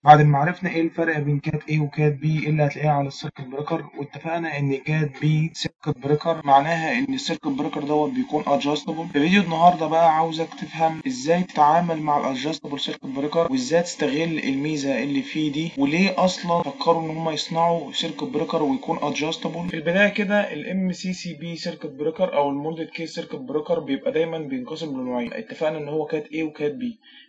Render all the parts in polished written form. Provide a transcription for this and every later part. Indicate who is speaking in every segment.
Speaker 1: بعد ما عرفنا ايه الفرق بين كات A وكات B ايه اللي هتلاقيه على السيركت بريكر، واتفقنا ان كات B سيركت بريكر معناها ان السيركت بريكر دوت بيكون ادجستبل. في فيديو النهارده بقى عاوزك تفهم ازاي تتعامل مع الادجستبل سيركت بريكر، وازاي تستغل الميزه اللي فيه دي، وليه اصلا فكروا ان هم يصنعوا سيركت بريكر ويكون ادجستبل. في البدايه كده الام سي سي بي سيركت بريكر او المولدد كيس سيركت بريكر بيبقى دايما بينقسم لنوعين. اتفقنا ان هو كات A وكات B.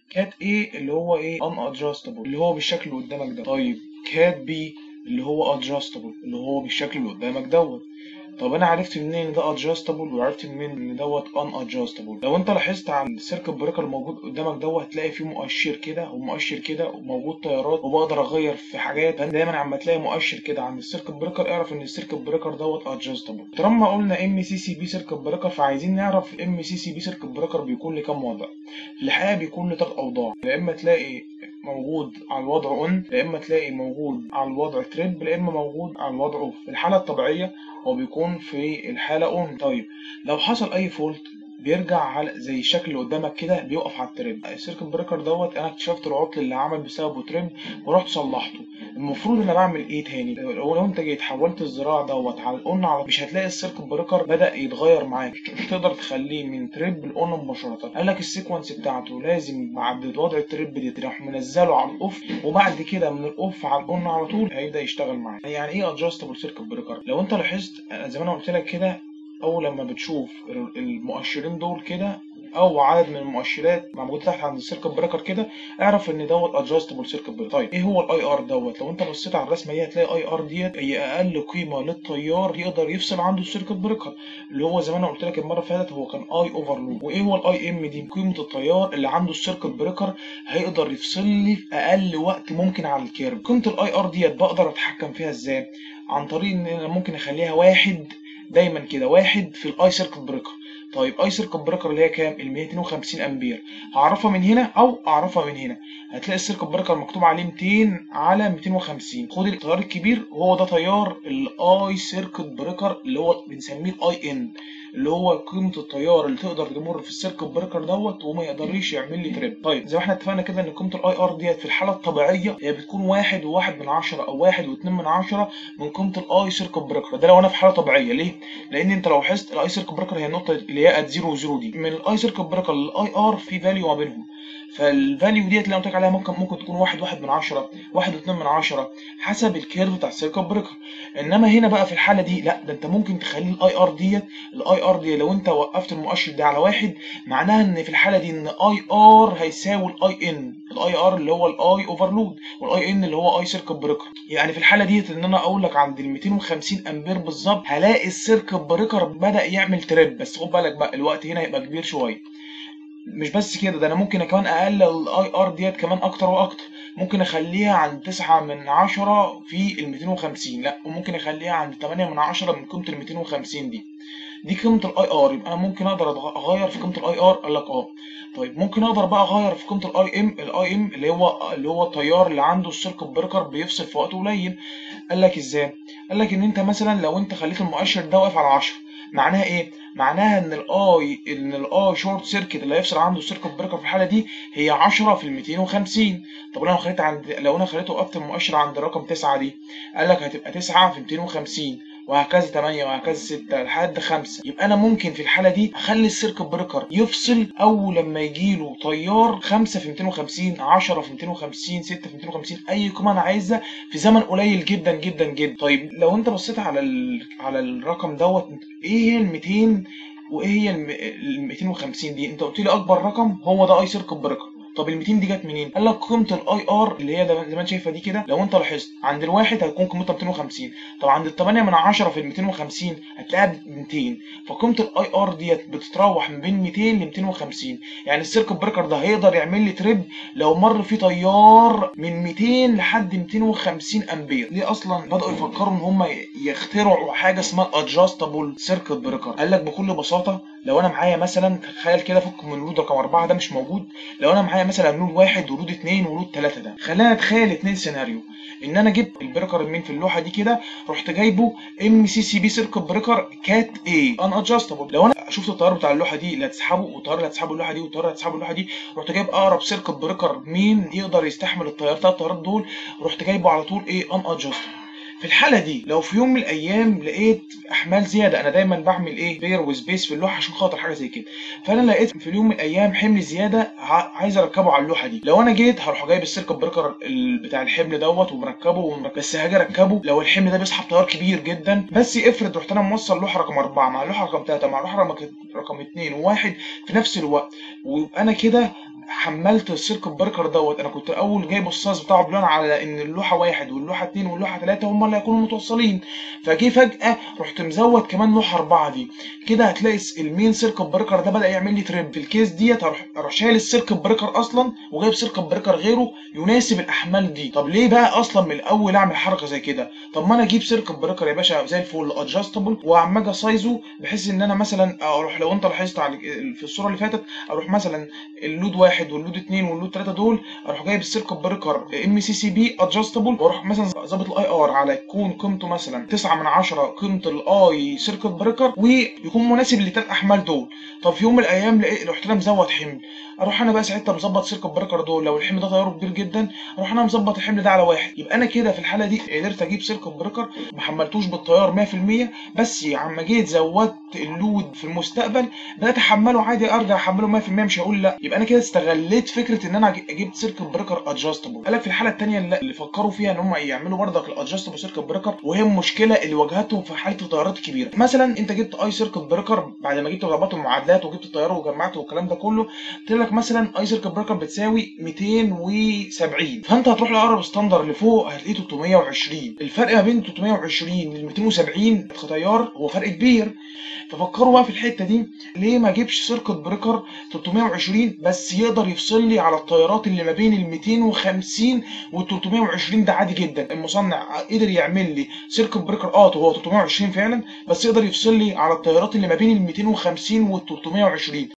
Speaker 1: كات A اللي هو ايه unadjustable اللي هو بالشكل اللي قدامك ده. طيب كات B اللي هو adjustable اللي هو بالشكل اللي قدامك دوت. طب انا عرفت منين ان ده adjustable وعرفت منين ان دوت unadjustable؟ لو انت لاحظت على السيركت بريكر الموجود قدامك دوت هتلاقي فيه مؤشر كده ومؤشر كده وموجود تيارات وبقدر اغير في حاجات. دايما عم تلاقي مؤشر كده عند السيركت بريكر اعرف ان السيركت بريكر دوت adjustable. طالما قلنا ام سي سي بي سيركت بريكر فعايزين نعرف الام سي سي بي سيركت بريكر بيكون لكام وضع. في الحقيقه بيكون له 3 اوضاع، يا اما تلاقي موجود على الوضع اون، يا اما تلاقي موجود على الوضع تريب، يا اما موجود على الوضع اوف. في الحاله الطبيعيه هو بيكون في الحالة اون. طيب لو حصل اي فولت بيرجع على زي الشكل اللي قدامك كده بيقف على التريب. السيركت بريكر دوت انا اكتشفت العطل اللي عمل بسببه تريب ورحت صلحته. المفروض انا بعمل ايه تاني؟ لو انت جيت حولت الزراعة دوت على الاون على مش هتلاقي السيركت بريكر بدأ يتغير معاك، مش تقدر تخليه من تريب لاون مباشرة. قال لك السيكونس بتاعته لازم بعد وضع التريب دي تروح منزله على الاوف، وبعد كده من الاوف على الاون على طول هيبدأ يشتغل معاك. يعني ايه ادجستبل سيركت بريكر؟ لو انت لاحظت زي ما انا قلت لك كده، اول لما بتشوف المؤشرين دول كده او عدد من المؤشرات موجوده تحت عند السيركت بريكر كده اعرف ان دوت ادجستبل سيركت بريكر. طيب ايه هو الاي ار دوت؟ لو انت بصيت على الرسمه دي هتلاقي اي ار ديت هي اقل قيمه للتيار يقدر يفصل عنده السيركت بريكر، اللي هو زي ما انا قلت لك المره اللي فاتت هو كان اي اوفرلود. وايه هو الاي ام دي؟ قيمه التيار اللي عنده السيركت بريكر هيقدر يفصل لي في اقل وقت ممكن على الكيرف. قيمه الاي ار ديت بقدر اتحكم فيها ازاي؟ عن طريق ان انا ممكن اخليها واحد، دايما كده واحد في الاي سيركت بريكر. طيب اي سيركت بريكر اللي هي كام؟ ال 250 امبير. هعرفها من هنا او اعرفها من هنا. هتلاقي السيركت بريكر مكتوب عليه 200 على 250. خد التيار الكبير وهو ده تيار الاي سيركت بريكر اللي هو بنسميه الاي ان، اللي هو قيمه التيار اللي تقدر تمر في السيركت بريكر دوت وما يقدرش يعمل لي تريب. طيب زي ما احنا اتفقنا كده ان قيمه الاي ار ديت في الحاله الطبيعيه هي بتكون 1.1 او 1.2 من قيمه الاي سيركت بريكر. ده لو انا في حاله طبيعيه. ليه؟ لان انت لو لاحظت الاي سيركت بريكر هي النقطه اللي هي ات 0 0 دي، من الاي سيركت بريكر للاي ار في فاليو ما بينهم. فالفاليو ديت اللي انا قلت لك عليها ممكن تكون 1.1 1.2 حسب الكيرف بتاع السيركت بريكر. انما هنا بقى في الحاله دي لا، ده انت ممكن تخلي الاي ار دي لو انت وقفت المؤشر ده على واحد معناها ان في الحاله دي ان اي ار هيساوي الاي ان، الاي ار اللي هو الاي اوفرلود والاي ان اللي هو اي سيركت بريكر. يعني في الحاله ديت ان انا اقول لك عند ال 250 امبير بالظبط هلاقي السيركت بريكر بدا يعمل تريب. بس خد بالك بقى الوقت هنا هيبقى كبير شويه. مش بس كده، ده انا ممكن كمان اقلل الاي ار ديت كمان اكتر واكتر. ممكن اخليها عند 9 من 10 في ال 250، لا وممكن اخليها عند 8 من 10 من قيمه ال 250 دي. دي قيمه الاي ار. يبقى انا ممكن اقدر اغير في قيمه الاي ار. قال لك اه. طيب ممكن اقدر بقى اغير في قيمه الاي ام اللي هو التيار اللي عنده السيركت بريكر بيفصل في وقت قليل. قال لك ازاي؟ قال لك ان انت مثلا لو انت خليت المؤشر ده واقف على 10 معناها ايه؟ معناها ان الاي شورت سيركت اللي هيفصل عنده السيركت بريكر في الحاله دي هي 10 في ال 250. طب لو انا خليته وقفت المؤشر عند رقم 9 دي قال لك هتبقى 9 في 250 وهكذا 8 وهكذا 6 لحد 5. يبقى انا ممكن في الحاله دي اخلي السيركت بريكر يفصل اول لما يجيله تيار 5 في 250 10 في 250 6 في 250 اي قيمه انا عايزها في زمن قليل جدا جدا جدا. طيب لو انت بصيت على الرقم دوت، ايه هي ال 200 وايه هي ال 250 دي؟ انت قلت لي اكبر رقم هو ده اي سيركت بريكر. طب ال 200 دي جت منين؟ قال لك قيمه الاي ار اللي هي زي ما انت شايفه دي كده. لو انت لاحظت عند الواحد هتكون قيمتها 250، طب عند ال 8 من 10 في ال 250 هتلاقيها ب 200. فقيمه الاي ار ديت بتتراوح من بين 200 ل 250. يعني السيركت بريكر ده هيقدر يعمل لي تريب لو مر فيه تيار من 200 لحد 250 امبير. ليه اصلا بداوا يفكروا ان هم يخترعوا حاجه اسمها ادجستبل سيركت بريكر؟ قال لك بكل بساطه لو انا معايا مثلا، تخيل كده فك من لود رقم 4 ده مش موجود. لو انا معايا مثلا لود 1 ولود 2 ولود 3. ده خلينا نتخيل 2 سيناريو، ان انا جبت البريكر المين في اللوحه دي كده، رحت جايبه MCCB سيركت بريكر كات A ان ادجستبل. لو انا شفت التيار بتاع اللوحه دي اللي هتسحبه والتيار اللي هتسحبه اللوحه دي والتيار اللي هتسحبه اللوحه دي، رحت جايب اقرب سيركت بريكر مين يقدر يستحمل التيارات دول، رحت جايبه على طول ايه ان ادجستبل. في الحاله دي لو في يوم من الايام لقيت احمال زياده، انا دايما بعمل ايه بير وسبيس في اللوحه عشان خاطر حاجه زي كده، فانا لقيت في اليوم من الايام حمل زياده عايز اركبه على اللوحه دي، لو انا جيت هروح جايب السيركت بريكر بتاع الحمل دوت ومركبه بس هاجي اركبه لو الحمل ده بيسحب تيار كبير جدا. بس افرض رحت انا موصل لوحه رقم 4 مع لوحه رقم 3 مع لوحه رقم 2 و1 في نفس الوقت، وانا كده حملت السيركت بريكر دوت. انا كنت الاول جايب الصاص بتاعه بلان على ان اللوحه 1 واللوحه 2 واللوحه 3 هم اللي هيكونوا متوصلين، فجي فجاه رحت مزود كمان لوحه 4 دي، كده هتلاقي المين سيركت بريكر ده بدا يعمل لي تريب. في الكيس ديت هروح شايل السيركت بريكر اصلا وجايب سيركت بريكر غيره يناسب الاحمال دي. طب ليه بقى اصلا من الاول اعمل حركه زي كده؟ طب ما انا اجيب سيركت بريكر يا باشا زي الفول ادجستبل واعمل اجي سايزه، بحيث ان انا مثلا اروح لو انت لاحظت في الصوره اللي فاتت، اروح مثلا اللود 1 واللود 2 واللود 3 دول اروح جايب السيركت بريكر MCCB ادجستبل، واروح مثلا ظابط الاي ار على يكون قيمته مثلا 9 من 10 قيمه الاي سيركت بريكر ويكون مناسب للثلاث احمال دول. طب في يوم من الايام رحت انا مزود حمل، اروح انا بقى ساعتها مظبط سيركت بريكر دول لو الحمل ده تياره كبير جدا، اروح انا مظبط الحمل ده على 1، يبقى انا كده في الحاله دي قدرت اجيب سيركت بريكر ما حملتوش بالتيار 100%، بس عما جيت زودت اللود في المستقبل بدات احمله عادي، ارجع احمله 100% مش هقول لا. يبقى انا كده استغليت فكره ان انا جبت سيركت بريكر ادجستبل. قال لك في الحاله الثانيه اللي فكروا فيها ان هم يعملوا برضك الادجستبل سيركت بريكر، وهي المشكله اللي واجهتهم في حاله التيارات الكبيره. مثلا انت جبت اي سيركت بريكر بعد ما جبت ظبطت المعادلات وجبت التيار وجمعته والكلام ده كله، قلت لك مثلا اي سيركت بريكر بتساوي 270، فانت هتروح لاقرب ستاندر اللي فوق هتلاقيه 320. الفرق ما بين 320 لل 270 كتيار هو فرق كبير. ففكروا بقى في الحته دي ليه ما اجيبش سيركت بريكر 320 بس يقدر يفصل لي على التيارات اللي ما بين ال 250 وال 320. ده عادي جدا، المصنع قدر يعمل لي سيركت بريكر هو 320 فعلا، بس يقدر يفصل لي على التيارات اللي ما بين ال 250 وال 320.